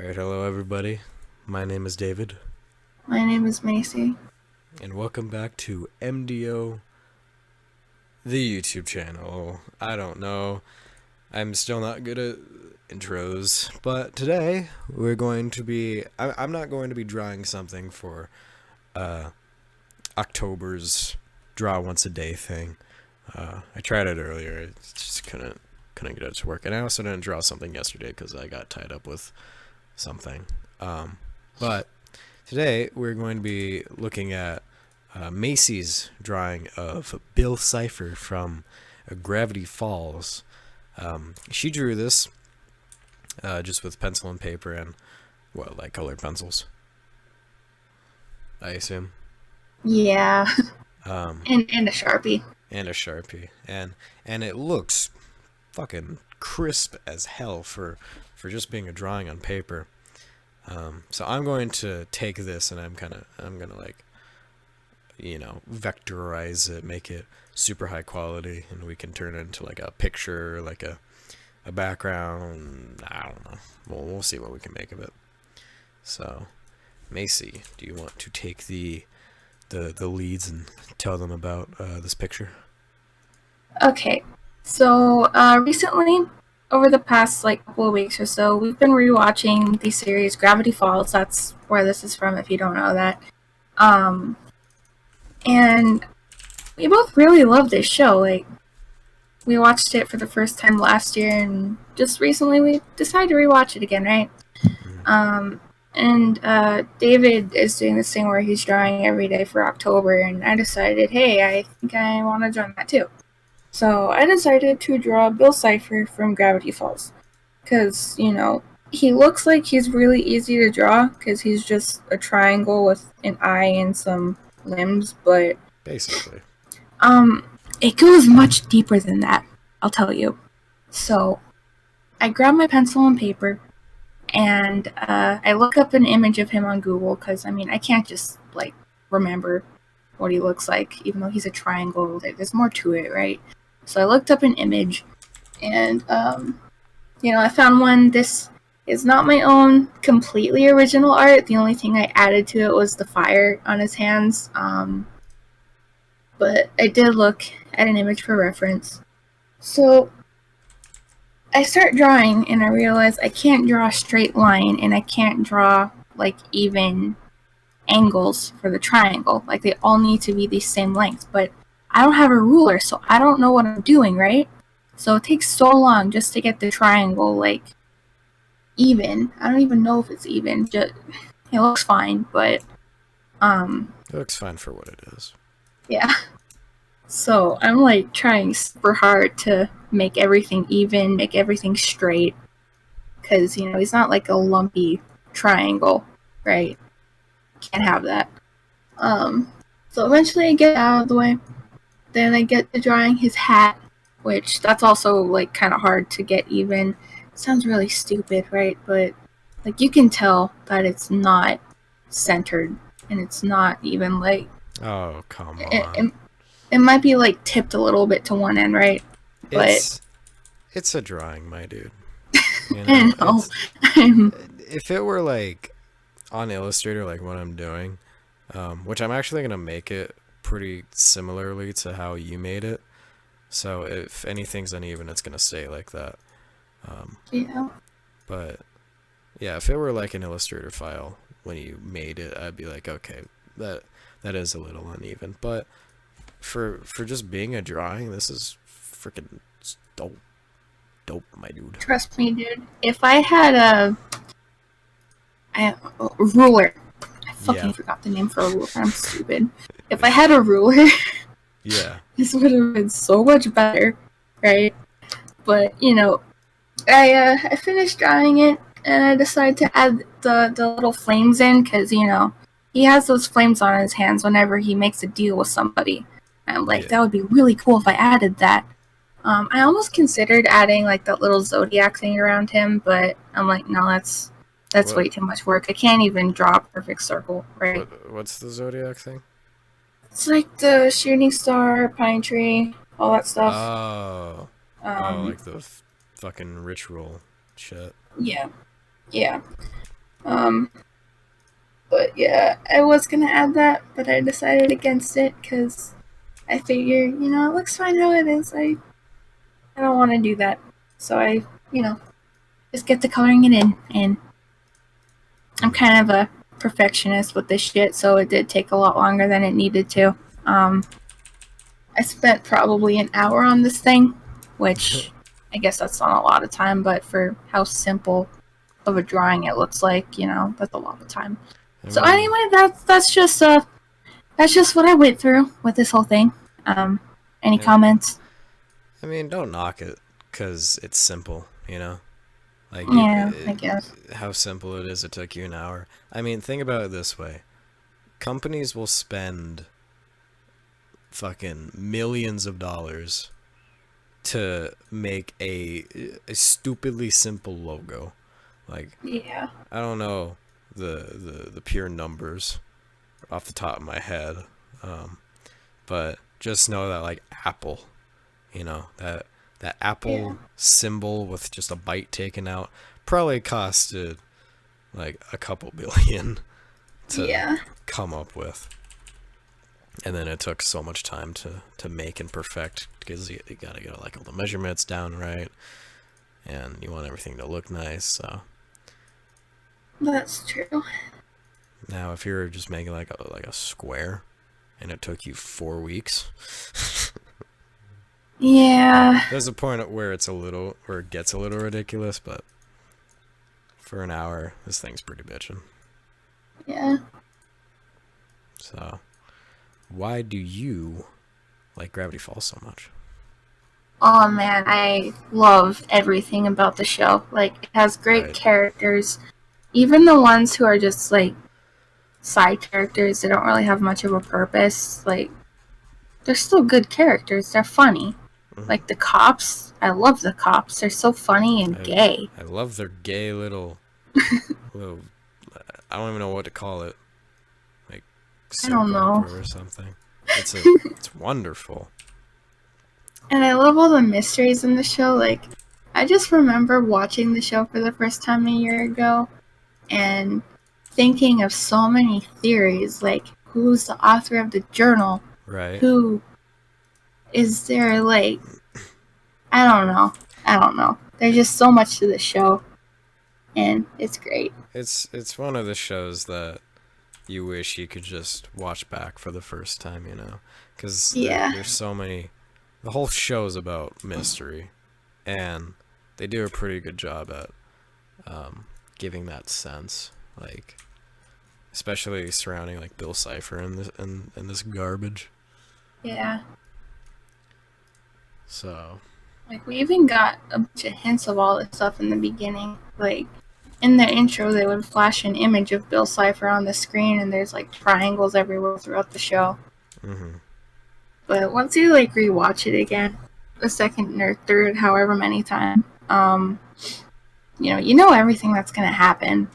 Alright, hello everybody. My name is David, My name is Macy. and welcome back to MDO, the YouTube channel. I don't know. I'm still not good at intros, but today we're going to be. I'm not going to be drawing something for October's draw once a day thing. I tried it earlier. I just couldn't get it to work, and I also didn't draw something yesterday because I got tied up with something. But today we're going to be looking at Macy's drawing of Bill Cipher from Gravity Falls. She drew this just with pencil and paper and like colored pencils, I assume. Yeah, Um, and a Sharpie. and a Sharpie, and it looks fucking crisp as hell for just being a drawing on paper. So I'm going to take this and I'm gonna like vectorize it, make it super high quality, and we can turn it into like a picture, like a background. I don't know. We'll see what we can make of it. So, Macy, do you want to take the leads and tell them about this picture? Okay, so recently, over the past couple of weeks or so, we've been rewatching the series Gravity Falls. That's where this is from, if you don't know that. Um, and we both really love this show. Like, we watched it for the first time last year, and just recently we decided to rewatch it again, right? Um, and David is doing this thing where he's drawing every day for October, and I decided, hey, I think I want to join that too. So I decided to draw Bill Cipher from Gravity Falls. Because, he looks like he's really easy to draw because he's just a triangle with an eye and some limbs, but Basically. it goes much deeper than that, I'll tell you. So I grab my pencil and paper and I look up an image of him on Google because, I can't just, remember what he looks like, even though he's a triangle. There's more to it, right? So I looked up an image, and I found one. This is not my own completely original art. The only thing I added to it was the fire on his hands. But I did look at an image for reference. So I start drawing, and I realize I can't draw a straight line, and I can't draw even angles for the triangle. Like, they all need to be the same length, but I don't have a ruler, so I don't know what I'm doing, right? So it takes so long just to get the triangle, even. I don't even know if it's even. It looks fine, but, It looks fine for what it is. yeah. So I'm, trying super hard to make everything even, make everything straight, because, he's not like a lumpy triangle, right? Can't have that. So eventually I get out of the way. Then I get to drawing his hat, which that's also kind of hard to get even. Sounds really stupid, right? But you can tell that it's not centered and it's not even Oh, come it, on. it, it might be tipped a little bit to one end, right? But It's a drawing, my dude. I know. It's I'm if it were like on Illustrator, like what I'm doing, which I'm actually gonna make it pretty similarly to how you made it. So if anything's uneven, it's gonna stay like that. yeah. But yeah, if it were like an Illustrator file when you made it, I'd be like, okay, that is a little uneven. But for just being a drawing, this is freaking dope, dope, my dude. Trust me, dude. If I had a ruler, I Yeah, fucking forgot the name for a ruler. I'm stupid. If I had a ruler, yeah. this would have been so much better, right? But I finished drawing it, and I decided to add the little flames in because he has those flames on his hands whenever he makes a deal with somebody. And I'm like, Yeah. that would be really cool if I added that. I almost considered adding that little zodiac thing around him, but I'm like, no, that's way What too much work. I can't even draw a perfect circle, right? what's the zodiac thing? It's like the shooting star, pine tree, all that stuff. Oh, oh, Um, like the fucking ritual shit. yeah, yeah. Um, but yeah, I was gonna add that, but I decided against it because I figure, it looks fine how it is. I don't want to do that, so I, you know, just get to coloring it in. And I'm Hmm. kind of a perfectionist with this shit, so it did take a lot longer than it needed to. Um, I spent probably an hour on this thing, which I guess that's not a lot of time, but for how simple of a drawing it looks like, that's a lot of time. I So mean, anyway, that's just what I went through with this whole thing. Any it, comments? I mean, don't knock it because it's simple, you know? Like, Yeah, I guess. how simple it is, it took you an hour. I mean, think about it this way. Companies will spend fucking millions of dollars to make a stupidly simple logo. Like, Yeah. I don't know the pure numbers off the top of my head, um, but just know that like Apple, that Yeah. Apple symbol with just a bite taken out probably costed like a couple billion to Yeah. come up with, and then it took so much time to make and perfect because you gotta get like all the measurements down right, and you want everything to look nice. So That's true. now if you're just making like a square and it took you 4 weeks, Yeah. there's a point where it gets a little ridiculous, but for an hour this thing's pretty bitchin'. Yeah. So why do you like Gravity Falls so much? Oh man, I love everything about the show. Like, it has great Right. characters. Even the ones who are just like side characters, they don't really have much of a purpose. Like, they're still good characters. They're funny. Hmm. Like the cops, I love the cops. They're so funny and I gay. I love their gay little I don't even know what to call it, like I soap don't know. opera or something. It's wonderful. And I love all the mysteries in the show. Like, I just remember watching the show for the first time a year ago and thinking of so many theories. Like, who's the author of the journal? Right. Who is there? Like, I don't know. I don't know. There's just so much to the show, and it's great. It's one of the shows that you wish you could just watch back for the first time, because Yeah. there's so many. The whole show's about mystery, and they do a pretty good job at giving that sense, like especially surrounding like Bill Cipher and this garbage. Yeah. So Like, we even got a bunch of hints of all this stuff in the beginning. Like, in the intro, they would flash an image of Bill Cipher on the screen, and there's like triangles everywhere throughout the show. hmm But once you like rewatch it again, the second or third, however many times, you know everything that's gonna happen.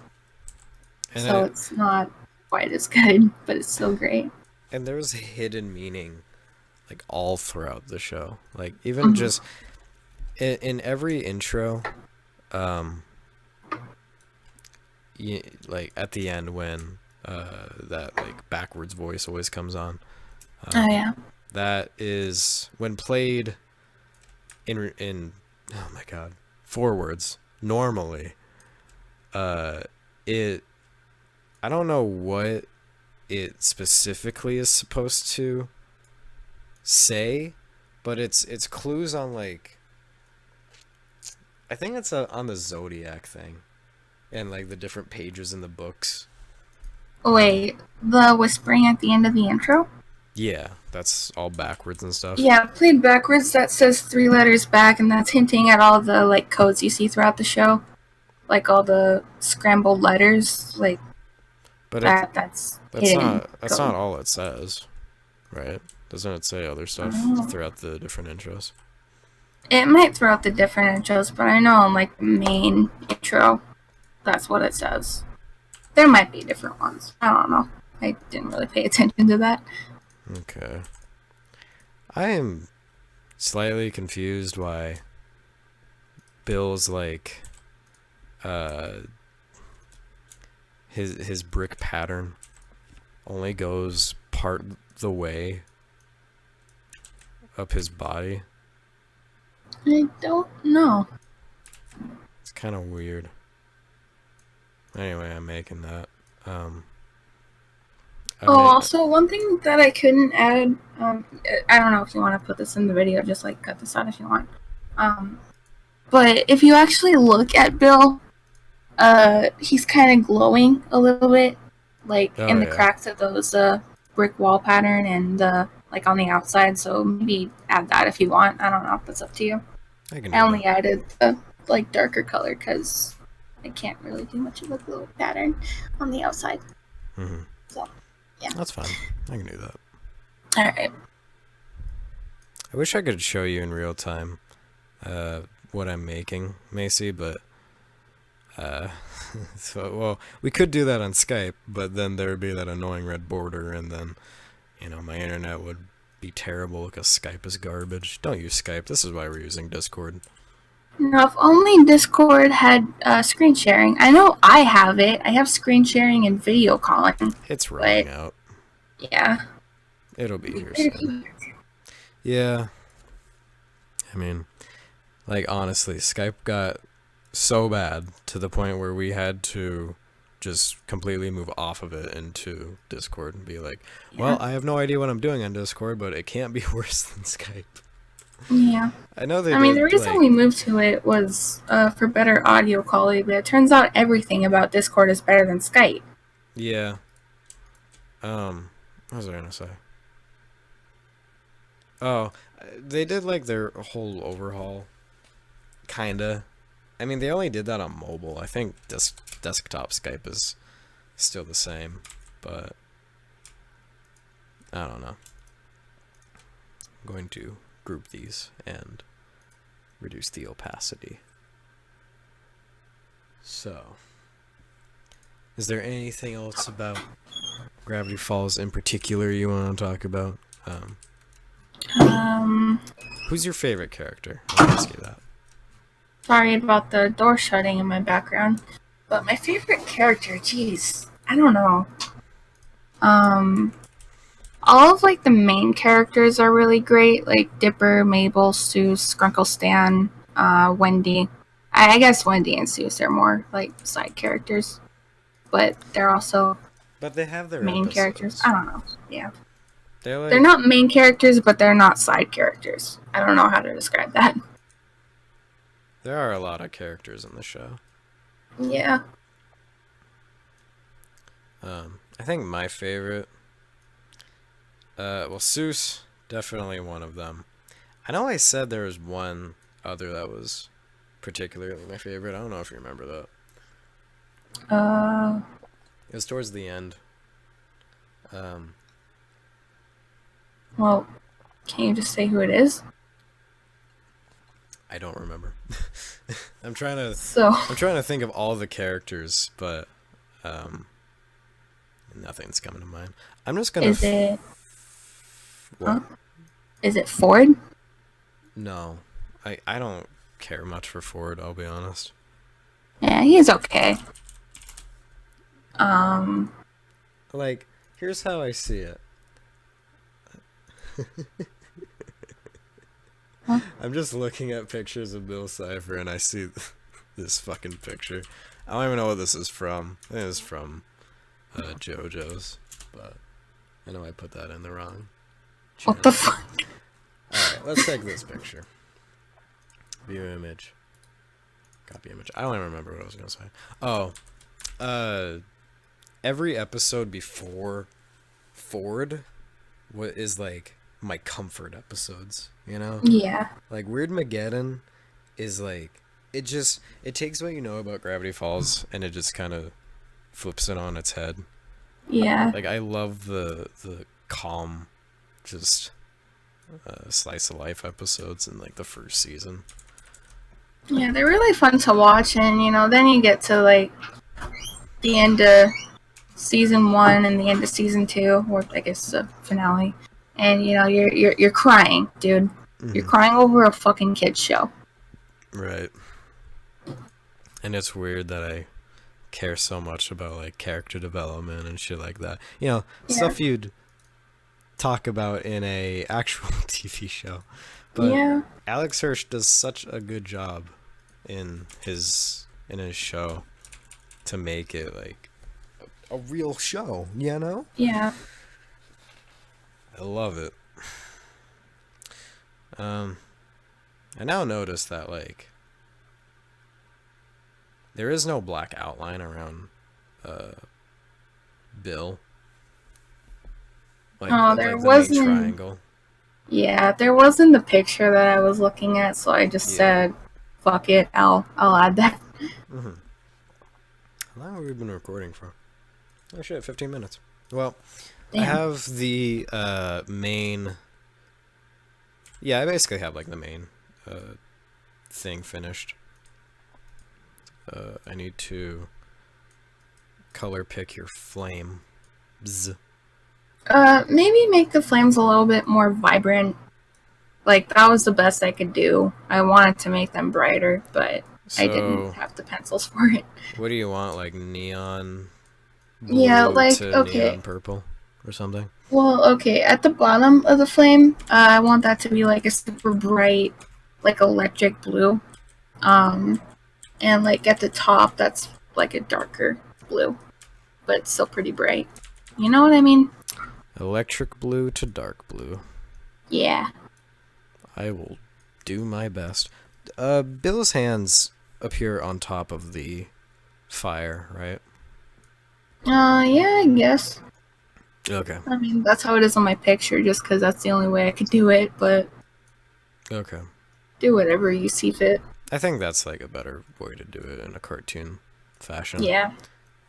and So it it's not quite as good, but it's still great. and there's hidden meaning like all throughout the show, like even Mm-hmm. just in every intro, um like at the end when that like backwards voice always comes on, Oh um, yeah. that is when played in oh my god, forwards normally, uh it I don't know what it specifically is supposed to say, but it's clues on like I think it's on the zodiac thing and like the different pages in the books. um Wait, the whispering at the end of the intro? yeah, that's all backwards and stuff. Yeah, played backwards. That says 3 letters back, and that's hinting at all the like codes you see throughout the show, like all the scrambled letters, like But it that. That's that's hidden not code. all it says, right? Doesn't it say other I stuff don't know. throughout the different intros? It might throw out the different intros, but I know in like the main intro, that's what it says. There might be different ones. I don't know. I didn't really pay attention to that. Okay. I am slightly confused why Bill's like uh his brick pattern only goes part the way up his body. I don't know. It's kind of weird. Anyway, I'm making that. Also, one thing that I couldn't add, I don't know if you want to put this in the video, just like cut this out if you want. But if you actually look at Bill, he's kind of glowing a little bit, like in the cracks of those brick wall pattern and like on the outside. So maybe add that if you want. I don't know. That's up to you. I only added the like darker color because I can't really do much of a glow pattern on the outside. Mm-hmm. So yeah, that's fine. I can do that. All right. I wish I could show you in real time what I'm making, Macy, but well, we could do that on Skype, but then there would be that annoying red border, and then, my internet would be terrible because Skype is garbage. Don't use Skype. This is why we're using Discord. No, if only Discord had screen sharing. I know I have it. I have screen sharing and video calling. It's rolling out. Yeah. It'll be here soon. Yeah. I mean, like, honestly, Skype got so bad to the point where we had to just completely move off of it into Discord and be like, well, I have no idea what I'm doing on Discord, but it can't be worse than Skype. Yeah. I know they I mean, the reason we moved to it was for better audio quality, but it turns out everything about Discord is better than Skype. Yeah. What was I gonna say? Oh, they did like their whole overhaul. Kinda. I mean, they only did that on mobile. I think desktop Skype is still the same, but I don't know. I'm going to group these and reduce the opacity. So, is there anything else about Gravity Falls in particular you want to talk about? Who's your favorite character? I'll ask you that. Sorry about the door shutting in my background, but my favorite character, geez, I don't know. All of like the main characters are really great, like Dipper, Mabel, Seuss, Grunkle Stan, Wendy. I guess Wendy and Seuss are more like side characters, but they're also they have their main episodes. Characters. I don't know. Yeah. They're not main characters, but they're not side characters. I don't know how to describe that. There are a lot of characters in the show. Yeah. I think my favorite... well, Seuss, definitely one of them. I know I said there was one other that was particularly my favorite. I don't know if you remember that. It was towards the end. Well, can you just say who it is? I don't remember. I'm trying to think of all the characters, but nothing's coming to mind. I'm just gonna. Is it? What? Huh? Is it Ford? No, I don't care much for Ford. I'll be honest. Yeah, he's okay. Like, here's how I see it. Huh? I'm just looking at pictures of Bill Cipher and I see this fucking picture. I don't even know what this is from. I think it's from JoJo's, but I know I put that in the wrong channel. What the fuck? Alright, let's take this picture. View image. Copy image. I don't even remember what I was gonna say. Oh. Every episode before Ford is like my comfort episodes, you know? Yeah. Like Weirdmageddon is like it takes what you know about Gravity Falls and it just kind of flips it on its head. Yeah. Like I love the calm just slice of life episodes in like the first season. Yeah, they're really fun to watch, and then you get to like the end of season 1 and the end of season 2, or I guess the finale, and you're crying, dude. Mm-hmm. You're crying over a fucking kids show. Right. And it's weird that I care so much about like character development and shit like that. You know, Yeah. stuff you'd talk about in a actual TV show. But Yeah. Alex Hirsch does such a good job in his show to make it like a real show, you know? Yeah. I love it. I now notice that like there is no black outline around Bill. Oh, there Like the main wasn't. triangle. Yeah, there wasn't the picture that I was looking at, so I just Yeah. said, "Fuck it, I'll add that." Mm-hmm. How long have we been recording for? Oh shit, 15 minutes. Well, I Damn. have the main. Yeah, I basically have like the main thing finished. I need to color pick your flame. Bzz. Maybe make the flames a little bit more vibrant. Like that was the best I could do. I wanted to make them brighter, but I didn't So, have the pencils for it. what do you want? Like neon Yeah, blue like to okay. neon purple or something? Well, okay, at the bottom of the flame, I want that to be like a super bright, like electric blue. Um, and like at the top, that's like a darker blue, but it's still pretty bright. You know what I mean? Electric blue to dark blue. Yeah. I will do my best. Bill's hands appear on top of the fire, right? Yeah, I guess. Okay. I mean, that's how it is on my picture, just because that's the only way I could do it, but Okay. do whatever you see fit. I think that's like a better way to do it in a cartoon fashion. Yeah.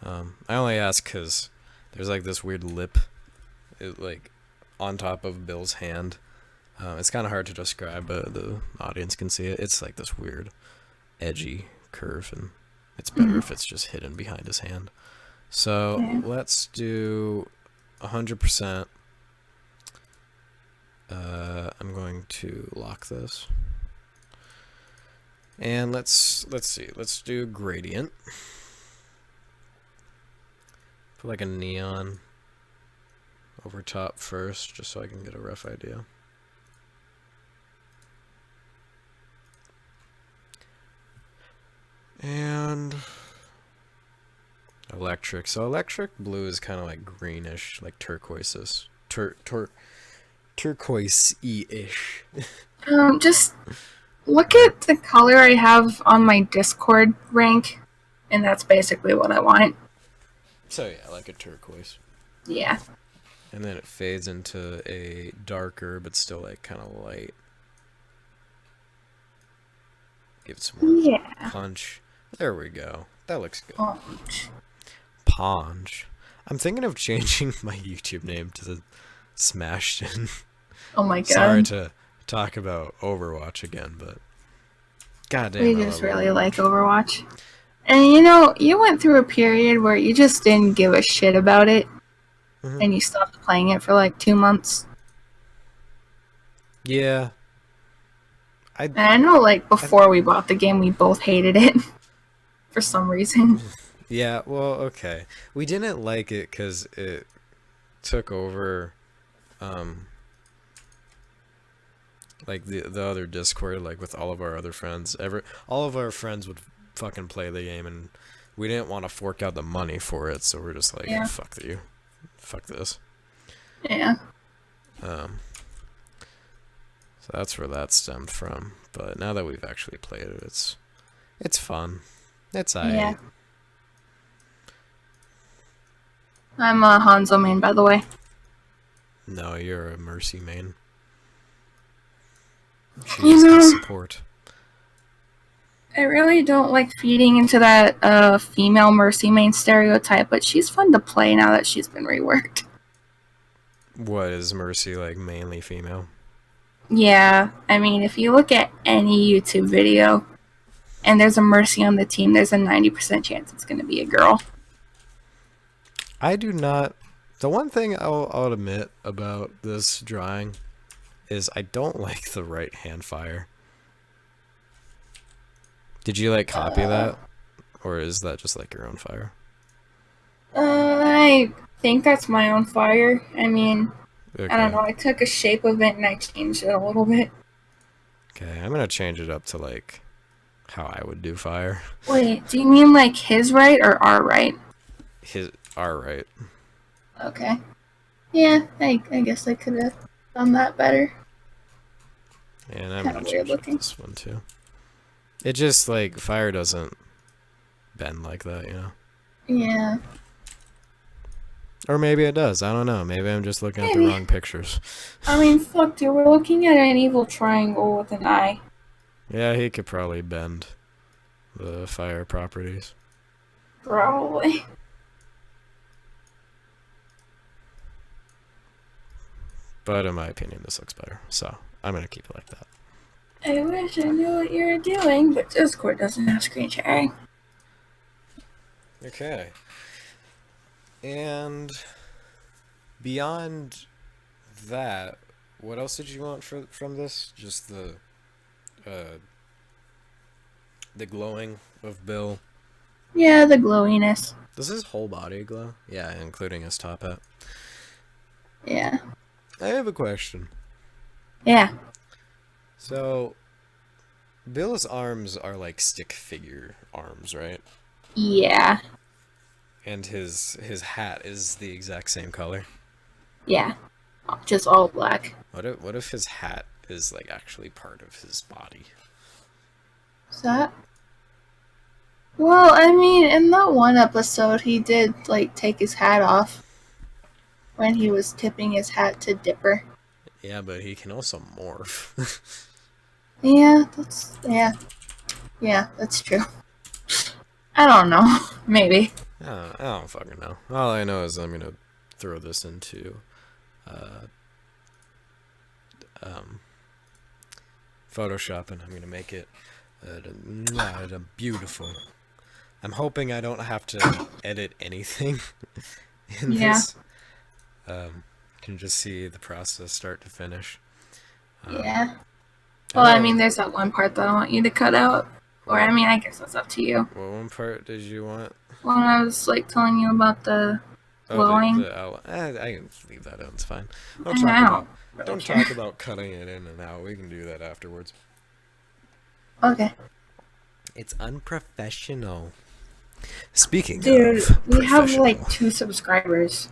I only ask because there's like this weird lip, like on top of Bill's hand. It's kind of hard to describe, but the audience can see it. It's like this weird, edgy curve, and it's better if it's just hidden behind his hand. So Yeah. let's do 100%. I'm going to lock this. And let's see. Let's do gradient. Put like a neon over top first, just so I can get a rough idea. And electric. So electric blue is kind of like greenish, like turquoise-ish. Turquoise-ish. Just look at the color I have on my Discord rank, and that's basically what I want. So yeah, like a turquoise. Yeah. And then it fades into a darker, but still like kind of light. Give it some more Yeah. punch. There we go. That looks good. Punch. Ponch. I'm thinking of changing my YouTube name to the Smashton. Oh my god. Sorry to talk about Overwatch again, but goddamn, We I just love really Overwatch. like Overwatch. And you know, you went through a period where you just didn't give a shit about it, Mhm. and you stopped playing it for like 2 months. Yeah, And I know, like, before we bought the game, we both hated it for some reason. yeah. Well, okay. We didn't like it because it took over, like the other Discord, like with all of our other friends. All of our friends would fucking play the game, and we didn't want to fork out the money for it, so we're just like, Yeah. fuck you, fuck this. Yeah. So that's where that stemmed from. But now that we've actually played it, it's fun. It's aight. Yeah. I'm a Hanzo main, by the way. No, you're a Mercy main. She You needs the know, support. I really don't like feeding into that female Mercy main stereotype, but she's fun to play now that she's been reworked. What is Mercy like? Mainly female. Yeah, I mean, if you look at any YouTube video and there's a Mercy on the team, there's a 90% chance it's going to be a girl. I do not. The one thing I'll admit about this drawing is I don't like the right hand fire. Did you like copy that? Or is that just like your own fire? I think that's my own fire. I mean, I don't Okay. know. I took a shape of it and I changed it a little bit. Okay, I'm gonna change it up to like how I would do fire. Wait, do you mean like his right or our right? His our right. Okay. Yeah, I guess I could have done that better. And I'm Kind gonna of weird change up looking. this one too. It just like fire doesn't bend like that, you know? Yeah, Or maybe it does. I don't know. Maybe I'm just looking at the maybe. wrong pictures. I mean, fuck, dude. We're looking at an evil triangle with an eye. Yeah, he could probably bend the fire properties. Probably. But in my opinion, this looks better. So I'm gonna keep it like that. I wish I knew what you were doing, but Discord doesn't have screen sharing. Okay. And beyond that, what else did you want from this? Just the glowing of Bill. Yeah, the glowiness. Does his whole body glow? Yeah, including his top hat. Yeah. I have a question. Yeah. So, Bill's arms are like stick figure arms, right? Yeah. And his hat is the exact same color. Yeah. Just all black. What if his hat is like actually part of his body? Is that? Well, I mean, in that one episode, he did, like, take his hat off when he was tipping his hat to Dipper. Yeah, but he can also morph. Yeah, that's. Yeah. Yeah, that's true. I don't know. Maybe. I don't fucking know. All I know is I'm gonna throw this into uh, um, Photoshop and I'm gonna make it beautiful. I'm hoping I don't have to edit anything in Yeah. this. Can just see the process start to finish. Yeah. I Well, I mean, know. there's that one part that I want you to cut out. Or, I What? mean, I guess that's up to you. What one part did you want? When I was, like, telling you about the Oh, the glowing. the outline. I can leave that in. It's fine. I don't really Don't care. talk about cutting it in and out. We can do that afterwards. Okay. It's unprofessional. Speaking Dude, of we have, professional, like, 2 subscribers.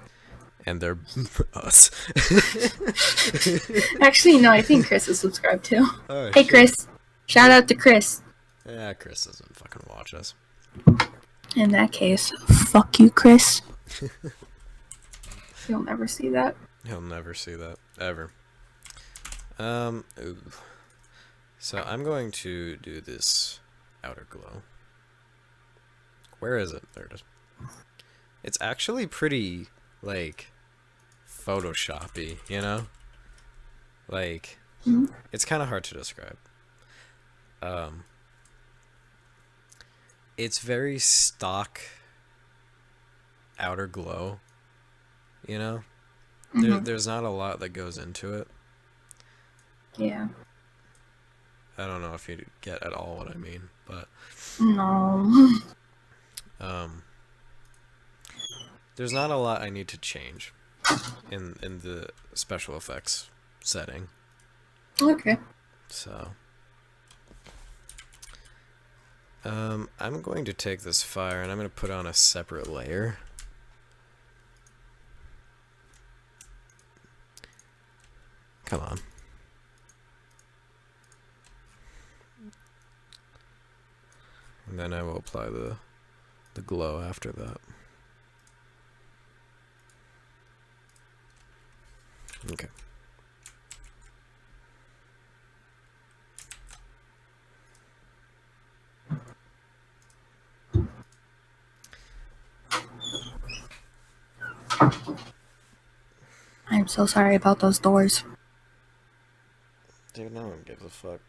and they're us. Actually, no, I think Chris is subscribed too. Oh, Hey, shit. Chris. Shout out to Chris. Yeah, Chris doesn't fucking watch us. In that case, fuck you, Chris. You'll never see that. He'll never see that ever. Ooh. So I'm going to do this outer glow. Where is it? There it is. It's actually pretty like Photoshoppy, you know? Like Mhm. it's kind of hard to describe. It's very stock outer glow, you know? There's not a lot that goes into it. Yeah. I don't know if you get at all what I mean, but No. there's not a lot I need to change in the special effects setting. Okay. So I'm going to take this fire and I'm going to put on a separate layer. Come on. And then I will apply the glow after that. Okay. I'm so sorry about those doors. Dude, no one gives a fuck.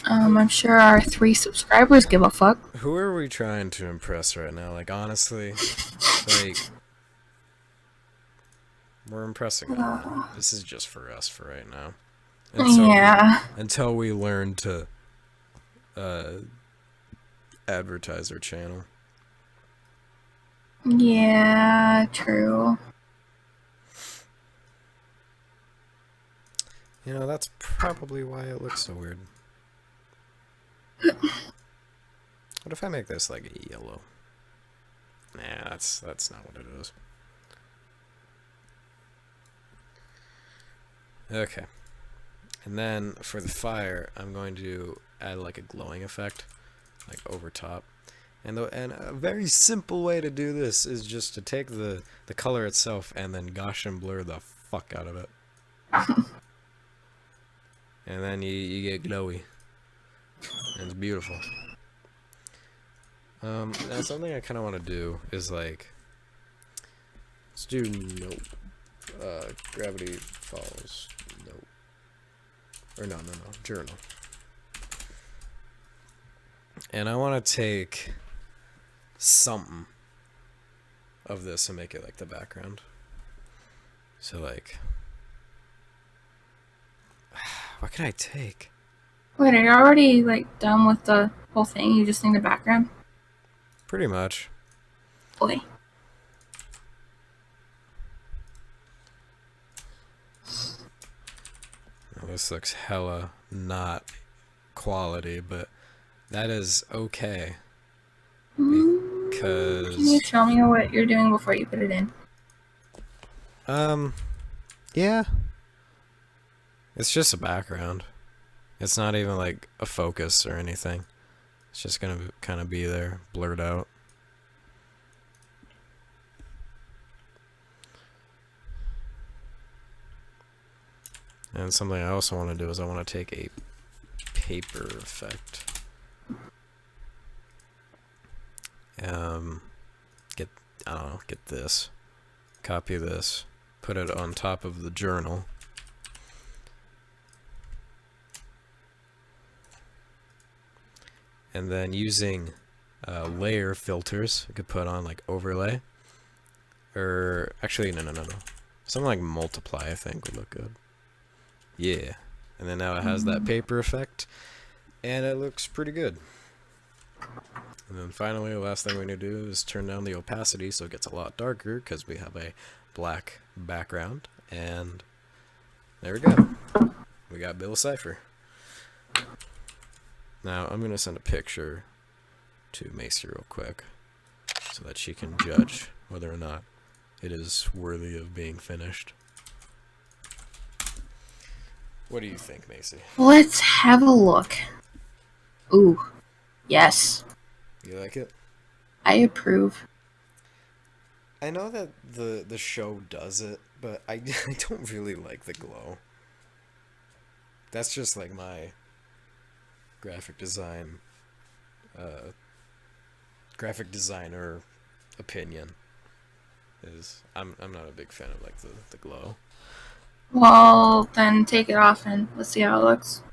I'm sure our 3 subscribers give a fuck. Who are we trying to impress right now? Like, honestly, like, we're impressing no one. This is just for us for right now. Yeah. Until we learn to advertise our channel. Yeah, true. You know, that's probably why it looks so weird. What if I make this like a yellow? Nah, that's not what it is. Okay. And then for the fire, I'm going to add like a glowing effect, like over top. And a very simple way to do this is just to take the color itself and then Gaussian blur the fuck out of it. And then you get glowy. And it's beautiful. Now something I kind of want to do is like, let's do nope. Gravity Falls, nope. Or no, journal. And I want to take something of this and make it like the background. So like, what can I take? Wait, are you already like done with the whole thing? You just need the background? Pretty much. Boy. Well, this looks hella not quality, but that is okay. Because... Can you show me what you're doing before you put it in? Yeah. It's just a background. It's not even like a focus or anything. It's just gonna kind of be there, blurred out. And something I also want to do is I want to take a paper effect. Get this. Copy this. Put it on top of the journal. And then using layer filters, I could put on like overlay. Or actually, no. Something like multiply, I think would look good. Yeah. And then now it has that paper effect. And it looks pretty good. And then finally, the last thing we need to do is turn down the opacity so it gets a lot darker because we have a black background. And there we go. We got Bill Cipher. Now, I'm going to send a picture to Macy real quick so that she can judge whether or not it is worthy of being finished. What do you think, Macy? Let's have a look. Ooh. Yes. You like it? I approve. I know that the show does it, but I don't really like the glow. That's just like my graphic designer opinion. Is I'm not a big fan of like the glow. Well, then take it off and let's see how it looks.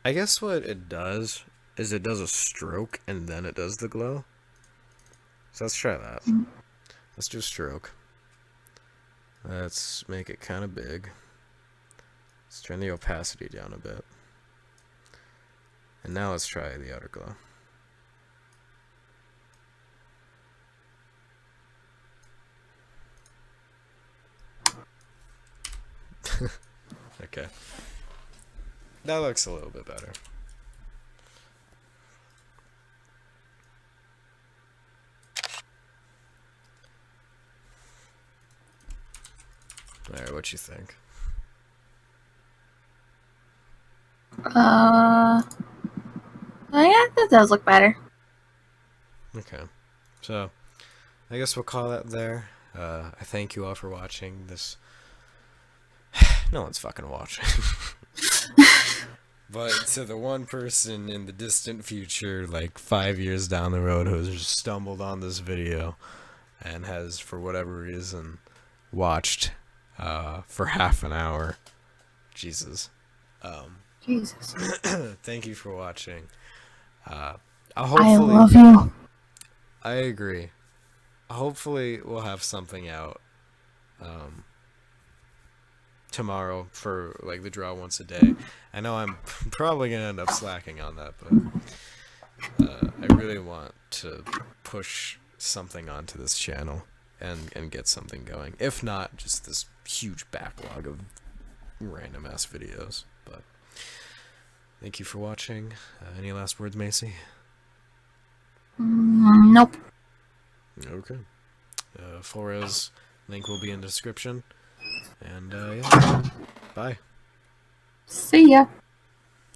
I guess what it does is it does a stroke and then it does the glow. So let's try that. Let's do stroke. Let's make it kind of big. Let's turn the opacity down a bit. And now let's try the outer glow. Okay. That looks a little bit better. Alright, what you think? Yeah, that does look better. Okay. So, I guess we'll call that there. I thank you all for watching this. No one's fucking watching. But to the one person in the distant future, like 5 years down the road, who has just stumbled on this video and has, for whatever reason, watched for half an hour. Jesus. Jesus. Thank you for watching. I love you. I agree. Hopefully we'll have something out tomorrow for like the draw once a day. I know I'm probably gonna end up slacking on that, but I really want to push something onto this channel and get something going. If not, just this huge backlog of random ass videos. But thank you for watching. Any last words, Macy? Nope. Okay. Flores link will be in the description. And yeah, bye. See ya.